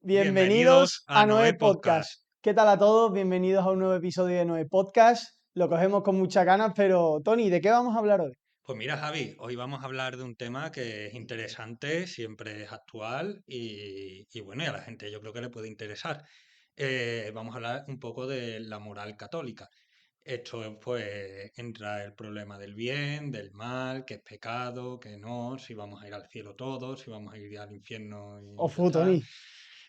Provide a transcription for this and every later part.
Bienvenidos a Noé Podcast. Podcast. ¿Qué tal a todos? Bienvenidos a un nuevo episodio de Noé Podcast. Lo cogemos con muchas ganas, pero Tony, ¿de qué vamos a hablar hoy? Pues mira, Javi, hoy vamos a hablar de un tema que es interesante, siempre es actual y bueno, y a la gente yo creo que le puede interesar. Vamos a hablar un poco de la moral católica. Esto pues entra el problema del bien, del mal, qué es pecado, qué no, si vamos a ir al cielo todos, si vamos a ir al infierno y ya Ofu, está. Tony.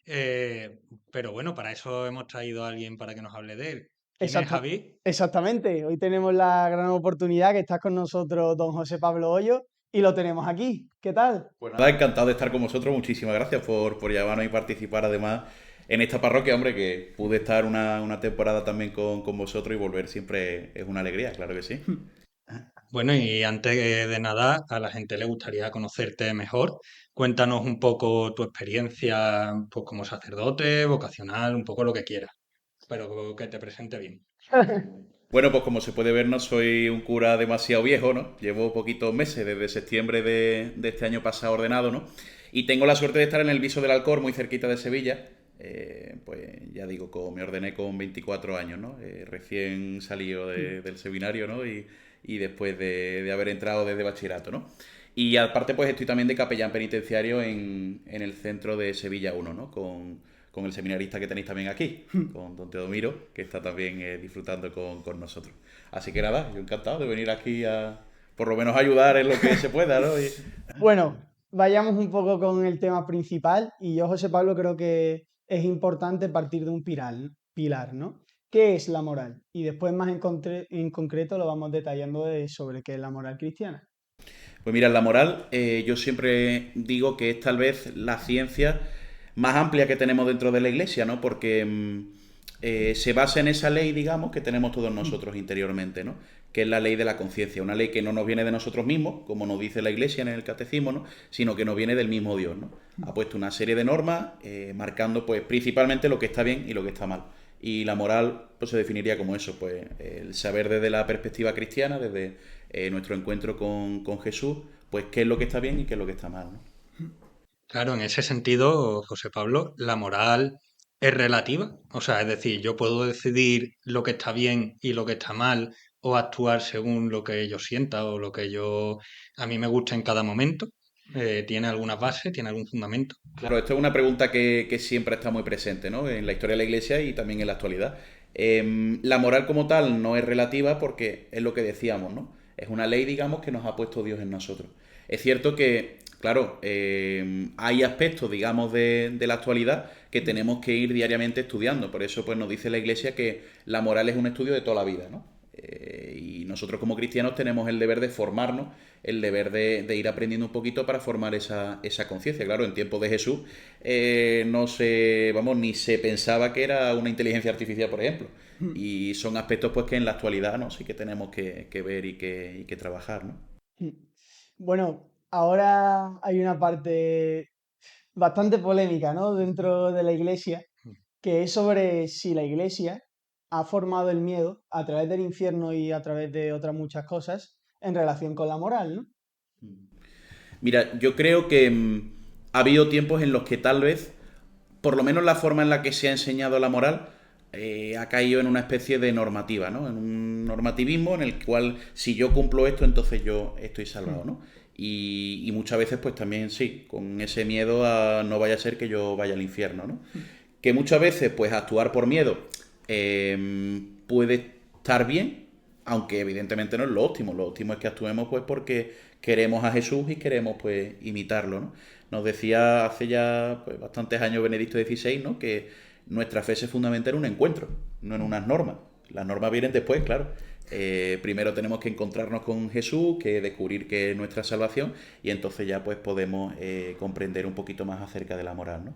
Pero bueno, para eso hemos traído a alguien para que nos hable de él. ¿Quién es Exacta- Javi? Exactamente. Hoy tenemos la gran oportunidad que estás con nosotros, don José Pablo Hoyo, y lo tenemos aquí. ¿Qué tal? Pues nada, encantado de estar con vosotros. Muchísimas gracias por llamarnos y participar además en esta parroquia, hombre, que pude estar una temporada también con vosotros y volver siempre es una alegría, claro que sí. Bueno, y antes de nada, a la gente le gustaría conocerte mejor. Cuéntanos un poco tu experiencia, pues, como sacerdote, vocacional, un poco lo que quieras, pero que te presente bien. Bueno, pues como se puede ver, no soy un cura demasiado viejo, ¿no? Llevo poquitos meses, desde septiembre de este año pasado ordenado, ¿no? Y tengo la suerte de estar en el Viso del Alcor, muy cerquita de Sevilla. Pues ya digo, me ordené con 24 años, ¿no? Recién salido del seminario, ¿no? Y después de haber entrado desde bachillerato, ¿no? Y aparte, pues estoy también de capellán penitenciario en el centro de Sevilla 1, ¿no? Con el seminarista que tenéis también aquí, con don Teodomiro, que está también disfrutando con nosotros. Así que nada, yo encantado de venir aquí a por lo menos ayudar en lo que se pueda, ¿no? Bueno, vayamos un poco con el tema principal y yo, José Pablo, creo que es importante partir de un pilar, ¿no? ¿Qué es la moral? Y después más en concreto lo vamos detallando sobre qué es la moral cristiana. Pues mira, la moral, yo siempre digo que es tal vez la ciencia más amplia que tenemos dentro de la iglesia, ¿no? Porque se basa en esa ley, digamos, que tenemos todos nosotros interiormente, ¿no? Que es la ley de la conciencia, una ley que no nos viene de nosotros mismos, como nos dice la iglesia en el catecismo, ¿no? Sino que nos viene del mismo Dios, ¿no? Ha puesto una serie de normas marcando, pues, principalmente lo que está bien y lo que está mal. Y la moral, pues, se definiría como eso, pues, el saber desde la perspectiva cristiana, desde nuestro encuentro con Jesús, pues qué es lo que está bien y qué es lo que está mal, ¿no? Claro, en ese sentido, José Pablo, la moral es relativa. O sea, es decir, yo puedo decidir lo que está bien y lo que está mal, o actuar según lo que yo sienta o lo que a mí me gusta en cada momento. ¿Tiene alguna base, tiene algún fundamento? Claro, esto es una pregunta que siempre está muy presente, ¿no? En la historia de la Iglesia y también en la actualidad. La moral como tal no es relativa porque es lo que decíamos, ¿no? Es una ley, digamos, que nos ha puesto Dios en nosotros. Es cierto que, claro, hay aspectos, digamos, de la actualidad que tenemos que ir diariamente estudiando. Por eso, pues, nos dice la Iglesia que la moral es un estudio de toda la vida, ¿no? Y nosotros como cristianos tenemos el deber de formarnos, el deber de ir aprendiendo un poquito para formar esa conciencia. Claro, en tiempos de Jesús no se, vamos, ni se pensaba que era una inteligencia artificial, por ejemplo. Y son aspectos pues que en la actualidad no sí que tenemos que ver y que trabajar, ¿no? Bueno, ahora hay una parte bastante polémica, ¿no? Dentro de la iglesia, que es sobre si la iglesia ha formado el miedo a través del infierno y a través de otras muchas cosas en relación con la moral, ¿no? Mira, yo creo que ha habido tiempos en los que tal vez, por lo menos la forma en la que se ha enseñado la moral, ha caído en una especie de normativa, ¿no? En un normativismo en el cual si yo cumplo esto, entonces yo estoy salvado, ¿no? Y muchas veces, pues también sí, con ese miedo a no vaya a ser que yo vaya al infierno, ¿no? Que muchas veces, pues actuar por miedo puede estar bien, aunque evidentemente no es lo óptimo. Lo óptimo es que actuemos pues porque queremos a Jesús y queremos pues imitarlo, ¿no? Nos decía hace ya pues, bastantes años Benedicto XVI, ¿no? Que nuestra fe se fundamenta en un encuentro, no en unas normas. Las normas vienen después, claro. Primero tenemos que encontrarnos con Jesús, que descubrir que es nuestra salvación y entonces ya pues podemos comprender un poquito más acerca de la moral, ¿no?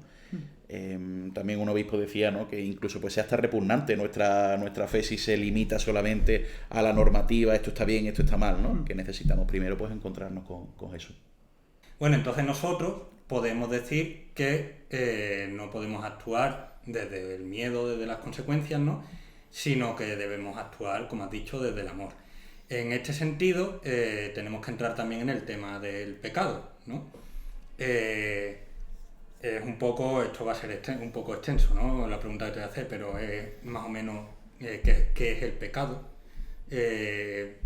También un obispo decía, ¿no? Que incluso pues sea hasta repugnante nuestra fe si se limita solamente a la normativa, esto está bien, esto está mal, ¿no? Que necesitamos primero pues encontrarnos con Jesús. Bueno, entonces nosotros podemos decir que no podemos actuar desde el miedo, desde las consecuencias, ¿no? Sino que debemos actuar, como has dicho, desde el amor. En este sentido, tenemos que entrar también en el tema del pecado, ¿no? Eh, es un poco, esto va a ser un poco extenso, ¿no? La pregunta que te voy a hacer, pero es más o menos qué es el pecado. Eh,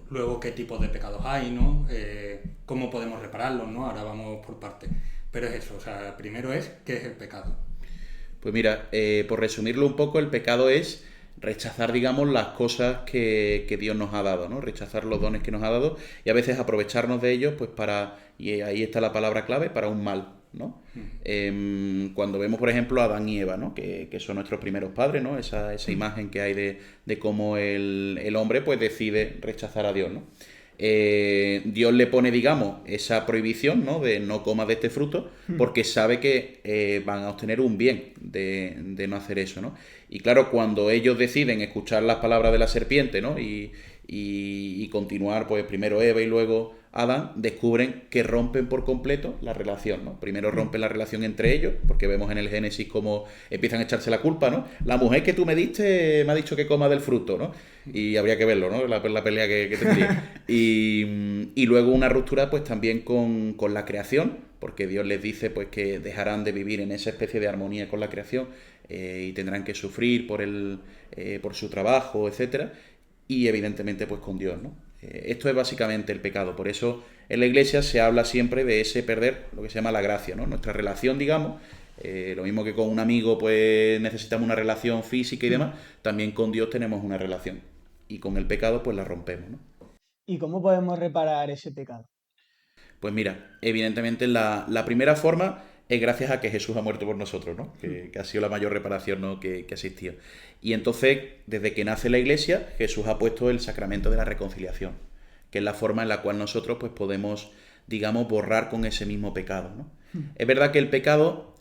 Luego qué tipos de pecados hay, ¿no? Cómo podemos repararlos, ¿no? Ahora vamos por partes. Pero es eso, o sea, primero es qué es el pecado. Pues mira, por resumirlo un poco, el pecado es rechazar, digamos, las cosas que Dios nos ha dado, ¿no? Rechazar los dones que nos ha dado y a veces aprovecharnos de ellos, pues para, y ahí está la palabra clave, para un mal, ¿no? Cuando vemos, por ejemplo, a Adán y Eva, ¿no? Que son nuestros primeros padres, ¿no? Esa imagen que hay de cómo el hombre, pues decide rechazar a Dios, ¿no? Dios le pone, digamos, esa prohibición, ¿no? De no comas de este fruto, porque sabe que van a obtener un bien de no hacer eso, ¿no? Y claro, cuando ellos deciden escuchar las palabras de la serpiente, ¿no? Y continuar, pues primero Eva y luego Adán, descubren que rompen por completo la relación, ¿no? Primero rompen la relación entre ellos, porque vemos en el Génesis cómo empiezan a echarse la culpa, ¿no? La mujer que tú me diste me ha dicho que coma del fruto, ¿no? Y habría que verlo, ¿no? La pelea que tendría. Y luego una ruptura, pues también con la creación, porque Dios les dice, pues que dejarán de vivir en esa especie de armonía con la creación y tendrán que sufrir por su trabajo, etcétera. Y evidentemente, pues con Dios, ¿no? Esto es básicamente el pecado. Por eso en la iglesia se habla siempre de ese perder lo que se llama la gracia, ¿no? Nuestra relación, digamos, lo mismo que con un amigo pues necesitamos una relación física y demás, también con Dios tenemos una relación. Y con el pecado pues la rompemos, ¿no? ¿Y cómo podemos reparar ese pecado? Pues mira, evidentemente la primera forma es gracias a que Jesús ha muerto por nosotros, ¿no? Que ha sido la mayor reparación, ¿no? que ha existido. Y entonces, desde que nace la iglesia, Jesús ha puesto el sacramento de la reconciliación, que es la forma en la cual nosotros pues podemos, digamos, borrar con ese mismo pecado, ¿no? Es verdad que el pecado,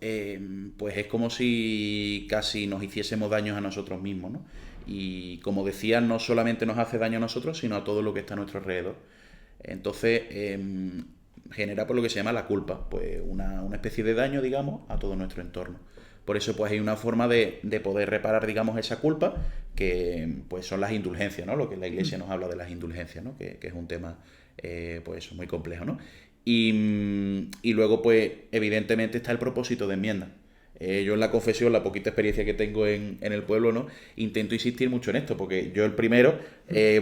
pues es como si casi nos hiciésemos daños a nosotros mismos, ¿no? Y como decía, no solamente nos hace daño a nosotros, sino a todo lo que está a nuestro alrededor. Entonces, genera por lo que se llama la culpa, pues una especie de daño, digamos, a todo nuestro entorno. Por eso, pues hay una forma de poder reparar, digamos, esa culpa, que pues son las indulgencias, ¿no? Lo que la Iglesia nos habla de las indulgencias, ¿no? Que es un tema, pues muy complejo, ¿no? Y luego, pues, evidentemente está el propósito de enmienda. Yo en la confesión, la poquita experiencia que tengo en el pueblo, ¿no? Intento insistir mucho en esto, porque yo el primero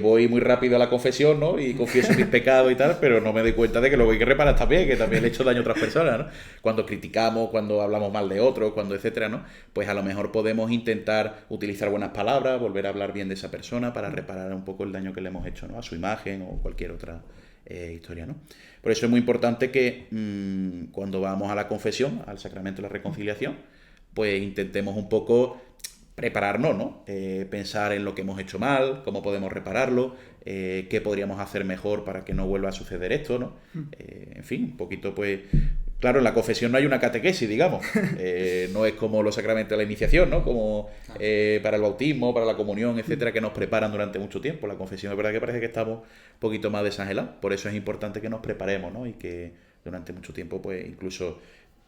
voy muy rápido a la confesión, ¿no? Y confieso mis pecados y tal, pero no me doy cuenta de que luego hay que reparar también, que también le he hecho daño a otras personas, ¿no? Cuando criticamos, cuando hablamos mal de otros, cuando etcétera, ¿no? Pues a lo mejor podemos intentar utilizar buenas palabras, volver a hablar bien de esa persona para reparar un poco el daño que le hemos hecho, ¿no? A su imagen o cualquier otra historia, ¿no? Por eso es muy importante que cuando vamos a la confesión, al sacramento de la reconciliación, pues intentemos un poco prepararnos, ¿no? Pensar en lo que hemos hecho mal, cómo podemos repararlo, qué podríamos hacer mejor para que no vuelva a suceder esto, ¿no? En fin, un poquito, pues... Claro, en la confesión no hay una catequesis, digamos. No es como los sacramentos de la iniciación, ¿no? Como para el bautismo, para la comunión, etcétera, que nos preparan durante mucho tiempo. La confesión es verdad que parece que estamos un poquito más desangelados. Por eso es importante que nos preparemos, ¿no? Y que durante mucho tiempo, pues, incluso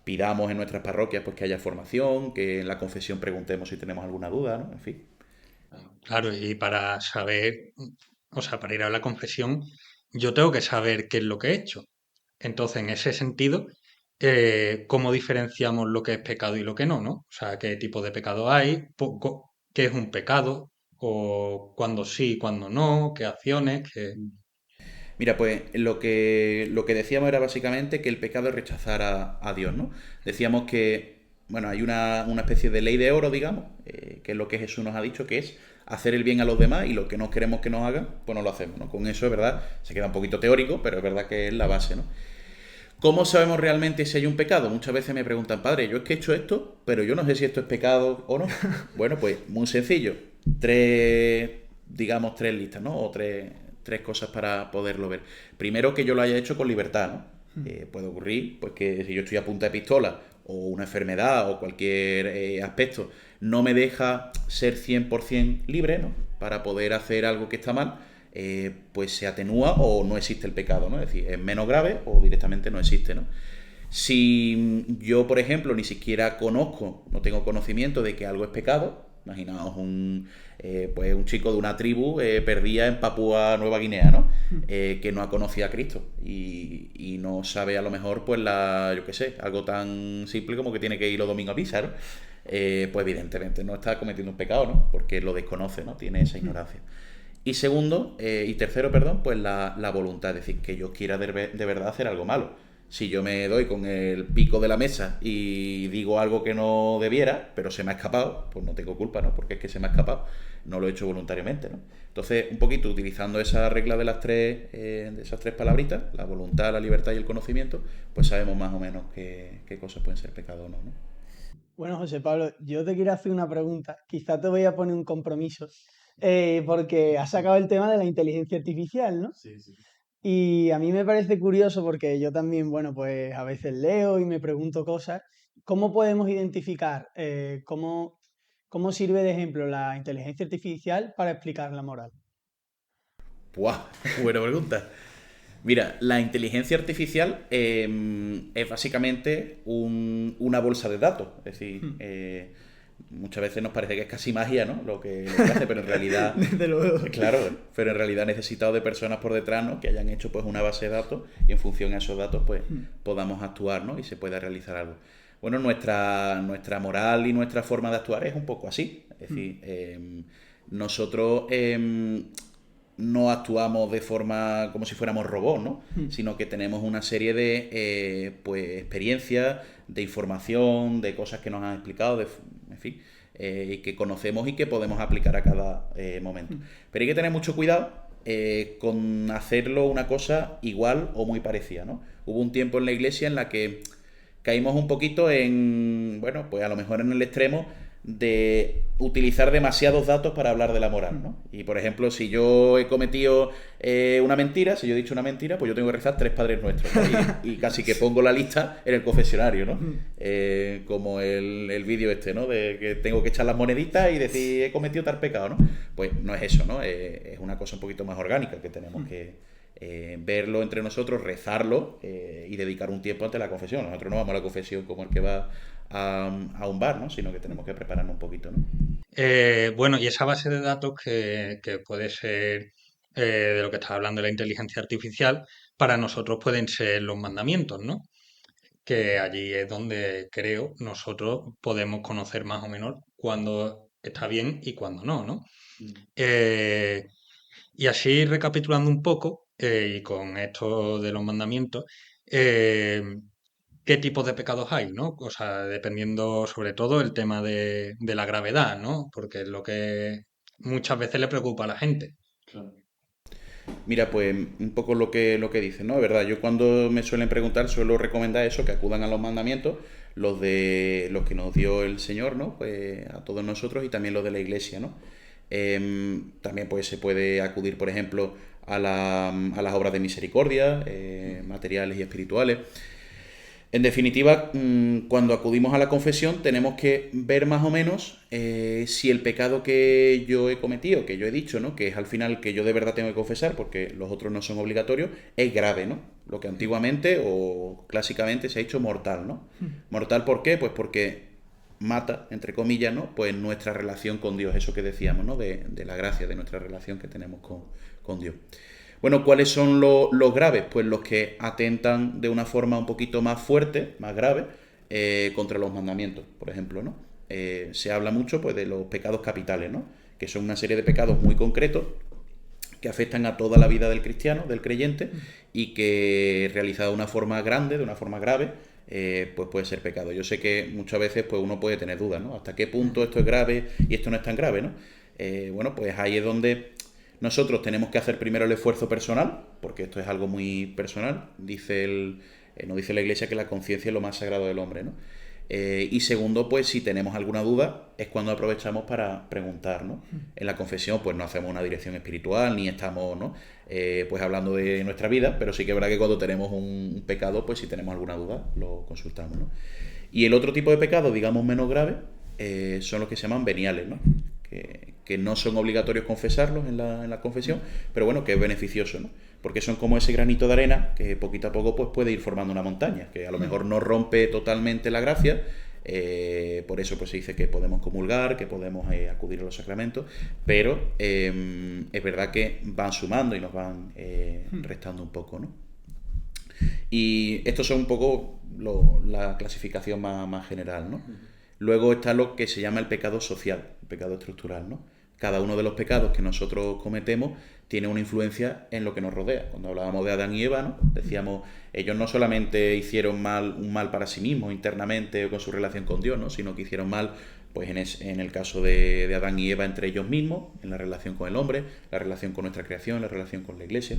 pidamos en nuestras parroquias pues que haya formación, que en la confesión preguntemos si tenemos alguna duda, ¿no? En fin. Claro, y para saber, o sea, para ir a la confesión, yo tengo que saber qué es lo que he hecho. Entonces, en ese sentido, ¿cómo diferenciamos lo que es pecado y lo que no, ¿no? O sea, qué tipo de pecado hay, qué es un pecado, o cuándo sí, cuándo no, qué acciones, qué... Mira, pues lo que decíamos era básicamente que el pecado es rechazar a Dios, ¿no? Decíamos que, bueno, hay una especie de ley de oro, digamos, que es lo que Jesús nos ha dicho, que es hacer el bien a los demás y lo que no queremos que nos hagan, pues no lo hacemos, ¿no? Con eso es verdad, se queda un poquito teórico, pero es verdad que es la base, ¿no? ¿Cómo sabemos realmente si hay un pecado? Muchas veces me preguntan, padre, yo es que he hecho esto, pero yo no sé si esto es pecado o no. Bueno, pues muy sencillo. Digamos, tres listas, ¿no? O tres cosas para poderlo ver. Primero, que yo lo haya hecho con libertad, ¿no? Puede ocurrir, pues que si yo estoy a punta de pistola o una enfermedad o cualquier aspecto no me deja ser 100% libre, ¿no? Para poder hacer algo que está mal, pues se atenúa o no existe el pecado, ¿no? Es decir, es menos grave o directamente no existe, ¿no? Si yo, por ejemplo, ni siquiera conozco, no tengo conocimiento de que algo es pecado, Imaginaos pues un chico de una tribu perdida en Papúa Nueva Guinea, ¿no? Que no ha conocido a Cristo y no sabe a lo mejor, pues yo qué sé, algo tan simple como que tiene que ir los domingos a misa, ¿no? Pues evidentemente no está cometiendo un pecado, ¿no? Porque lo desconoce, ¿no? Tiene esa ignorancia. Y segundo, y tercero, perdón, pues la voluntad, es decir, que yo quiera de verdad hacer algo malo. Si yo me doy con el pico de la mesa y digo algo que no debiera, pero se me ha escapado, pues no tengo culpa, ¿no? Porque es que se me ha escapado, no lo he hecho voluntariamente, ¿no? Entonces, un poquito utilizando esa regla de de esas tres palabritas, la voluntad, la libertad y el conocimiento, pues sabemos más o menos qué cosas pueden ser pecado o no, ¿no? Bueno, José Pablo, yo te quiero hacer una pregunta. Quizá te voy a poner un compromiso, porque has sacado el tema de la inteligencia artificial, ¿no? Sí, sí. Y a mí me parece curioso porque yo también, bueno, pues a veces leo y me pregunto cosas. ¿Cómo podemos identificar cómo sirve de ejemplo la inteligencia artificial para explicar la moral? ¡Buah! Buena pregunta. Mira, la inteligencia artificial es básicamente una bolsa de datos. Es decir, muchas veces nos parece que es casi magia, ¿no? Lo que hace, pero en realidad, Desde luego. claro, pero en realidad ha necesitado de personas por detrás, ¿no? Que hayan hecho pues una base de datos y en función a esos datos pues podamos actuar, ¿no? Y se pueda realizar algo. Bueno, nuestra moral y nuestra forma de actuar es un poco así. Es decir, nosotros no actuamos de forma como si fuéramos robots, ¿no? Sino que tenemos una serie de pues experiencias, de información, de cosas que nos han explicado, en fin, y que conocemos y que podemos aplicar a cada momento. Pero hay que tener mucho cuidado con hacerlo una cosa igual o muy parecida, ¿no? Hubo un tiempo en la iglesia en la que caímos un poquito bueno, pues a lo mejor en el extremo de utilizar demasiados datos para hablar de la moral, ¿no? Y por ejemplo, si yo he cometido una mentira, si yo he dicho una mentira, pues yo tengo que rezar 3 Padres Nuestros, ¿no? Y casi que pongo la lista en el confesionario, ¿no? Como el vídeo ¿no? De que tengo que echar las moneditas y decir he cometido tal pecado, ¿no? Pues no es eso, ¿no? Es una cosa un poquito más orgánica que tenemos que verlo entre nosotros, rezarlo y dedicar un tiempo ante la confesión. Nosotros no vamos a la confesión como el que va a un bar, ¿no? Sino que tenemos que prepararnos un poquito, ¿no? Bueno, y esa base de datos que puede ser de lo que estás hablando de la inteligencia artificial, para nosotros pueden ser los mandamientos, ¿no? Que allí es donde creo nosotros podemos conocer más o menos cuándo está bien y cuándo no, ¿no? Eh, y así recapitulando un poco, y con esto de los mandamientos, eh, ¿qué tipos de pecados hay, ¿no? O sea, dependiendo sobre todo el tema de la gravedad, ¿no? Porque es lo que muchas veces le preocupa a la gente. Claro. Mira, pues un poco lo que dices, ¿no? Es verdad, yo cuando me suelen preguntar suelo recomendar eso, que acudan a los mandamientos, los que nos dio el Señor, ¿no? Pues a todos nosotros y también los de la Iglesia, ¿no? También pues se puede acudir, por ejemplo, a las obras de misericordia, materiales y espirituales. En definitiva, cuando acudimos a la confesión tenemos que ver más o menos si el pecado que yo he cometido, que yo he dicho, ¿no? Que es al final que yo de verdad tengo que confesar, porque los otros no son obligatorios, es grave, ¿no? Lo que antiguamente o clásicamente se ha hecho mortal, ¿no? ¿Mortal por qué? Pues porque mata, entre comillas, ¿no? Pues nuestra relación con Dios, eso que decíamos, ¿no? De la gracia, de nuestra relación que tenemos con Dios. Bueno, ¿cuáles son los graves? Pues los que atentan de una forma un poquito más fuerte, más grave, contra los mandamientos, por ejemplo, ¿no? Se habla mucho pues, de los pecados capitales, ¿no? Que son una serie de pecados muy concretos que afectan a toda la vida del cristiano, del creyente, y que realizado de una forma grande, de una forma grave, pues puede ser pecado. Yo sé que muchas veces pues, uno puede tener dudas, ¿no? ¿Hasta qué punto esto es grave y esto no es tan grave, ¿no? Bueno, pues ahí es donde nosotros tenemos que hacer primero el esfuerzo personal, porque esto es algo muy personal. Nos dice la Iglesia que la conciencia es lo más sagrado del hombre, ¿no? Y segundo, pues si tenemos alguna duda, es cuando aprovechamos para preguntar, ¿no? En la confesión, pues no hacemos una dirección espiritual, ni estamos, ¿no? Pues hablando de nuestra vida, pero sí que es verdad que cuando tenemos un pecado, pues si tenemos alguna duda, lo consultamos, ¿no? Y el otro tipo de pecado, digamos menos grave, son los que se llaman veniales, ¿no? Que no son obligatorios confesarlos en la confesión, pero bueno, que es beneficioso, ¿no? Porque son como ese granito de arena que poquito a poco pues, puede ir formando una montaña, que a lo mejor no rompe totalmente la gracia, Por eso pues se dice que podemos comulgar, que podemos acudir a los sacramentos, pero es verdad que van sumando y nos van restando un poco, ¿no? Y estos son un poco la clasificación más general, ¿no? Luego está lo que se llama el pecado social, el pecado estructural, ¿no? Cada uno de los pecados que nosotros cometemos tiene una influencia en lo que nos rodea. Cuando hablábamos de Adán y Eva, ¿no? Decíamos, ellos no solamente hicieron un mal para sí mismos internamente o con su relación con Dios, ¿no? Sino que hicieron mal, pues en el caso de Adán y Eva entre ellos mismos, en la relación con el hombre, la relación con nuestra creación, la relación con la iglesia.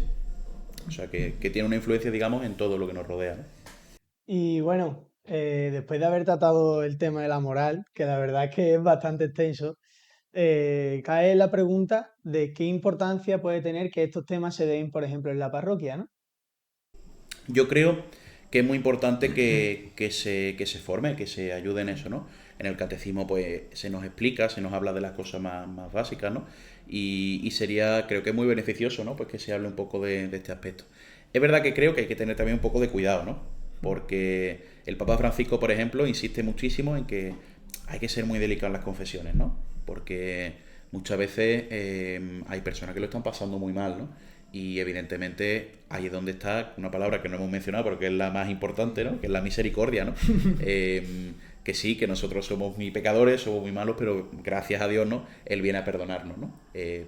O sea, que tiene una influencia, digamos, en todo lo que nos rodea, ¿no? Y bueno, después de haber tratado el tema de la moral, que la verdad es que es bastante extenso, cae la pregunta de qué importancia puede tener que estos temas se den, por ejemplo, en la parroquia, ¿no? Yo creo que es muy importante que se forme, que se ayude en eso, ¿no? En el catecismo pues se nos explica, se nos habla de las cosas más básicas, ¿no? Y sería, creo que es muy beneficioso, ¿no? Pues que se hable un poco de este aspecto. Es verdad que creo que hay que tener también un poco de cuidado, ¿no? Porque el Papa Francisco, por ejemplo, insiste muchísimo en que hay que ser muy delicado en las confesiones, ¿no? Porque muchas veces hay personas que lo están pasando muy mal, ¿no? Y evidentemente ahí es donde está una palabra que no hemos mencionado, pero que es la más importante, ¿no? Que es la misericordia, ¿no? Que sí, que nosotros somos muy pecadores, somos muy malos, pero gracias a Dios, ¿no? Él viene a perdonarnos, ¿no?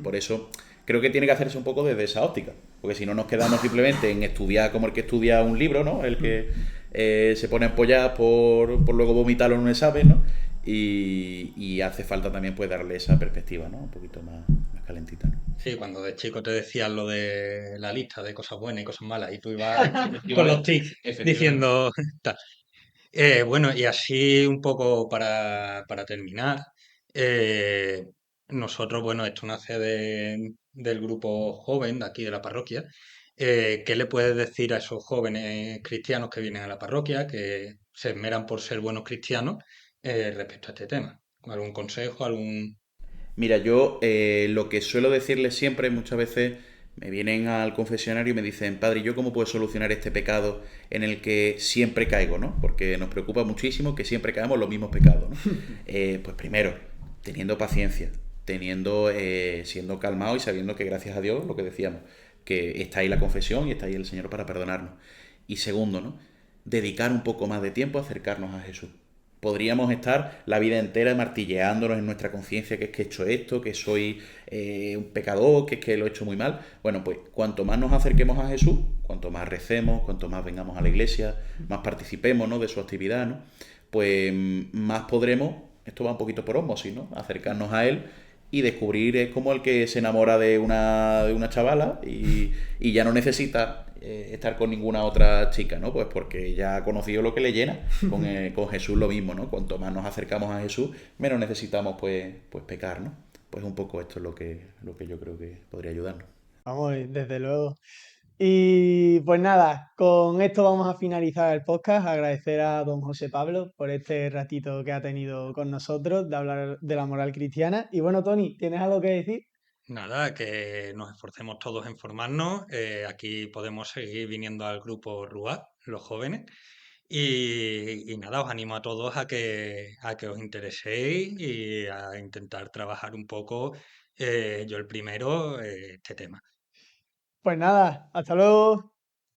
Por eso creo que tiene que hacerse un poco desde esa óptica, porque si no nos quedamos simplemente en estudiar como el que estudia un libro, ¿no? El que se pone a empollar por luego vomitarlo en un examen, ¿no? Y hace falta también pues darle esa perspectiva, ¿no? Un poquito más calentita, ¿no? Sí, cuando de chico te decían lo de la lista de cosas buenas y cosas malas y tú ibas con los tics Efectivamente. diciendo tal. Bueno, y así un poco para terminar, eh, nosotros, bueno, esto nace del grupo joven de aquí de la parroquia. ¿Qué le puedes decir a esos jóvenes cristianos que vienen a la parroquia, que se esmeran por ser buenos cristianos, respecto a este tema? ¿Algún consejo, algún... Mira, yo lo que suelo decirles siempre, muchas veces me vienen al confesionario y me dicen, padre, ¿yo cómo puedo solucionar este pecado en el que siempre caigo, ¿no? Porque nos preocupa muchísimo que siempre caemos los mismos pecados, ¿no? Pues primero, teniendo paciencia, siendo calmado y sabiendo que gracias a Dios, lo que decíamos, que está ahí la confesión y está ahí el Señor para perdonarnos. Y segundo, ¿no? Dedicar un poco más de tiempo a acercarnos a Jesús. Podríamos estar la vida entera martilleándonos en nuestra conciencia que es que he hecho esto, que soy un pecador, que es que lo he hecho muy mal. Bueno, pues cuanto más nos acerquemos a Jesús, cuanto más recemos, cuanto más vengamos a la iglesia, más participemos, ¿no? De su actividad, ¿no? Pues más podremos, esto va un poquito por ósmosis, ¿no? Acercarnos a Él y descubrir, es como el que se enamora de una chavala y ya no necesita estar con ninguna otra chica, ¿no? Pues porque ya ha conocido lo que le llena. Con Jesús lo mismo, ¿no? Cuanto más nos acercamos a Jesús, menos necesitamos pues pecar, ¿no? Pues un poco esto es lo que yo creo que podría ayudarnos. Vamos, desde luego. Y pues nada, con esto vamos a finalizar el podcast. Agradecer a don José Pablo por este ratito que ha tenido con nosotros de hablar de la moral cristiana. Y bueno, Tony, ¿tienes algo que decir? Nada, que nos esforcemos todos en formarnos. Aquí podemos seguir viniendo al grupo RUA, los jóvenes. Y nada, os animo a todos a que os intereséis y a intentar trabajar un poco, yo el primero, este tema. Pues nada, hasta luego.